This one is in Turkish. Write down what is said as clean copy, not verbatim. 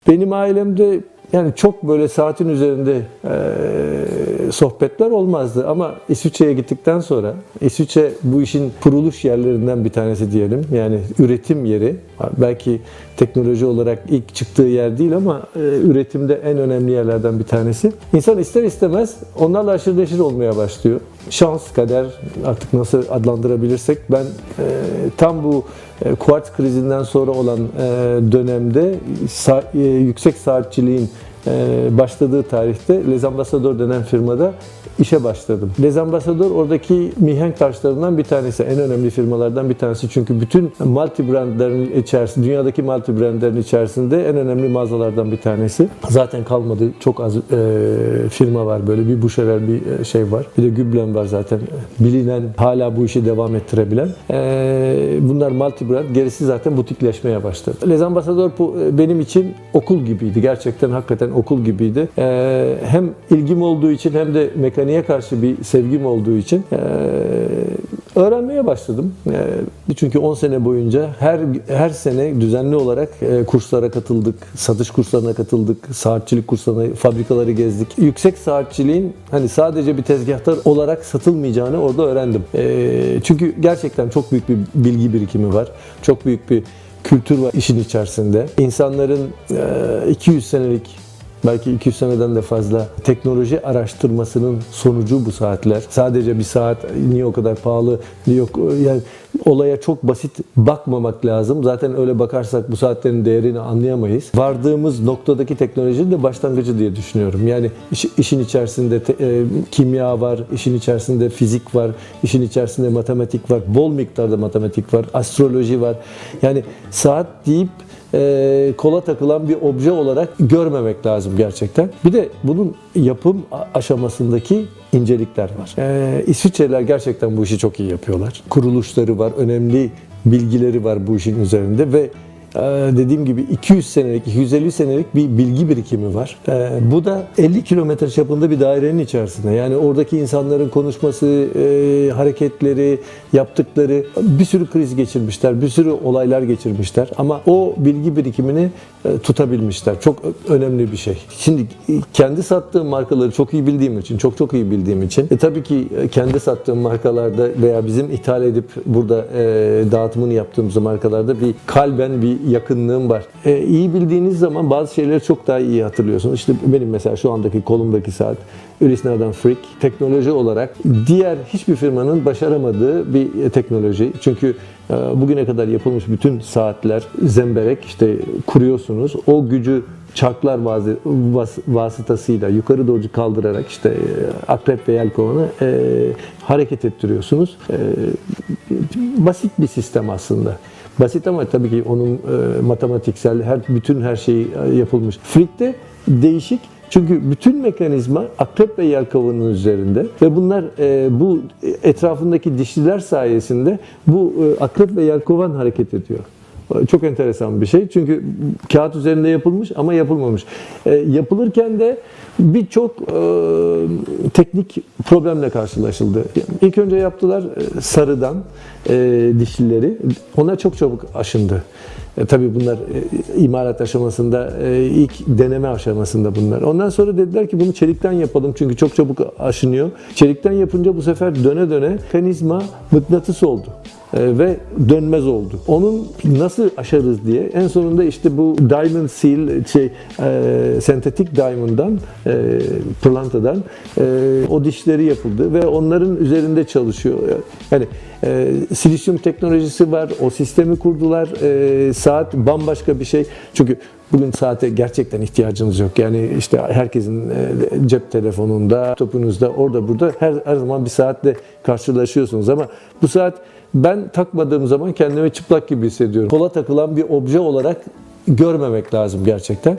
Benim ailemde yani çok böyle saatin üzerinde sohbetler olmazdı ama İsviçre'ye gittikten sonra, İsviçre bu işin kuruluş yerlerinden bir tanesi diyelim. Yani üretim yeri. Belki teknoloji olarak ilk çıktığı yer değil ama üretimde en önemli yerlerden bir tanesi. İnsan ister istemez onlarla aşırı neşir olmaya başlıyor. Şans, kader, artık nasıl adlandırabilirsek, ben tam bu kuartz krizinden sonra olan dönemde yüksek saatçiliğin başladığı tarihte Les Ambassadeurs denen firmada işe başladım. Les Ambassadeurs oradaki mihenk taşlarından bir tanesi, en önemli firmalardan bir tanesi. Çünkü bütün multi brandlerin içerisinde, dünyadaki multi brandlerin içerisinde en önemli mağazalardan bir tanesi. Zaten kalmadı, çok az firma var, böyle bir Boucherer bir şey var. Bir de Güblen var zaten, bilinen, hala bu işi devam ettirebilen. Bunlar multi brand, gerisi zaten butikleşmeye başladı. Les Ambassadeurs benim için okul gibiydi, gerçekten hakikaten okul gibiydi. Hem ilgim olduğu için hem de mekaniğe karşı bir sevgim olduğu için öğrenmeye başladım. Çünkü 10 sene boyunca her sene düzenli olarak kurslara katıldık, satış kurslarına katıldık, saatçilik kurslarına, fabrikaları gezdik. Yüksek saatçiliğin hani sadece bir tezgahtar olarak satılmayacağını orada öğrendim. Çünkü gerçekten çok büyük bir bilgi birikimi var. Çok büyük bir kültür var işin içerisinde. İnsanların 200 senelik, belki 200 seneden de fazla teknoloji araştırmasının sonucu bu saatler. Sadece bir saat niye o kadar pahalı, yok yani olaya çok basit bakmamak lazım. Zaten öyle bakarsak bu saatlerin değerini anlayamayız. Vardığımız noktadaki teknolojinin de başlangıcı diye düşünüyorum. Yani işin içerisinde kimya var, işin içerisinde fizik var, işin içerisinde matematik var, bol miktarda matematik var, astroloji var. Yani saat deyip kola takılan bir obje olarak görmemek lazım gerçekten. Bir de bunun yapım aşamasındaki incelikler var. İsviçreliler gerçekten bu işi çok iyi yapıyorlar. Kuruluşları var, önemli bilgileri var bu işin üzerinde ve dediğim gibi 200 senelik, 250 senelik bir bilgi birikimi var. Bu da 50 kilometre çapında bir dairenin içerisinde. Yani oradaki insanların konuşması, hareketleri, yaptıkları, bir sürü kriz geçirmişler, bir sürü olaylar geçirmişler. Ama o bilgi birikimini tutabilmişler. Çok önemli bir şey. Şimdi kendi sattığım markaları çok iyi bildiğim için, çok iyi bildiğim için tabii ki kendi sattığım markalarda veya bizim ithal edip burada dağıtımını yaptığımız markalarda bir kalben bir yakınlığım var. İyi bildiğiniz zaman bazı şeyleri çok daha iyi hatırlıyorsunuz. İşte benim mesela şu andaki kolumdaki saat Ulysse Nardin Freak, teknoloji olarak diğer hiçbir firmanın başaramadığı bir teknoloji. Çünkü bugüne kadar yapılmış bütün saatler zemberek, işte kuruyorsunuz. O gücü çarklar vasıtasıyla yukarı doğru kaldırarak işte akrep ve yelkovanı hareket ettiriyorsunuz. Basit bir sistem aslında. Basit ama tabii ki onun matematiksel bütün her şeyi yapılmış. Freak'te değişik. Çünkü bütün mekanizma akrep ve yelkovanın üzerinde ve bunlar bu etrafındaki dişliler sayesinde bu akrep ve yelkovan hareket ediyor. Çok enteresan bir şey. Çünkü kağıt üzerinde yapılmış ama yapılmamış. Yapılırken de birçok teknik problemle karşılaşıldı. İlk önce yaptılar sarıdan dişlileri. Onlar çok çabuk aşındı. Tabii bunlar imalat aşamasında, ilk deneme aşamasında bunlar. Ondan sonra dediler ki bunu çelikten yapalım çünkü çok çabuk aşınıyor. Çelikten yapınca bu sefer döne döne mekanizma mıknatıs oldu. Ve dönmez oldu. Onun nasıl aşarız diye en sonunda işte bu diamond seal sentetik diamond'dan pırlantadan o dişleri yapıldı ve onların üzerinde çalışıyor. Yani silisyum teknolojisi var. O sistemi kurdular. Saat bambaşka bir şey. Çünkü bugün saate gerçekten ihtiyacınız yok. Yani işte herkesin cep telefonunda, topunuzda, orada burada her zaman bir saatle karşılaşıyorsunuz ama bu saat ben takmadığım zaman kendimi çıplak gibi hissediyorum. Kola takılan bir obje olarak görmemek lazım gerçekten.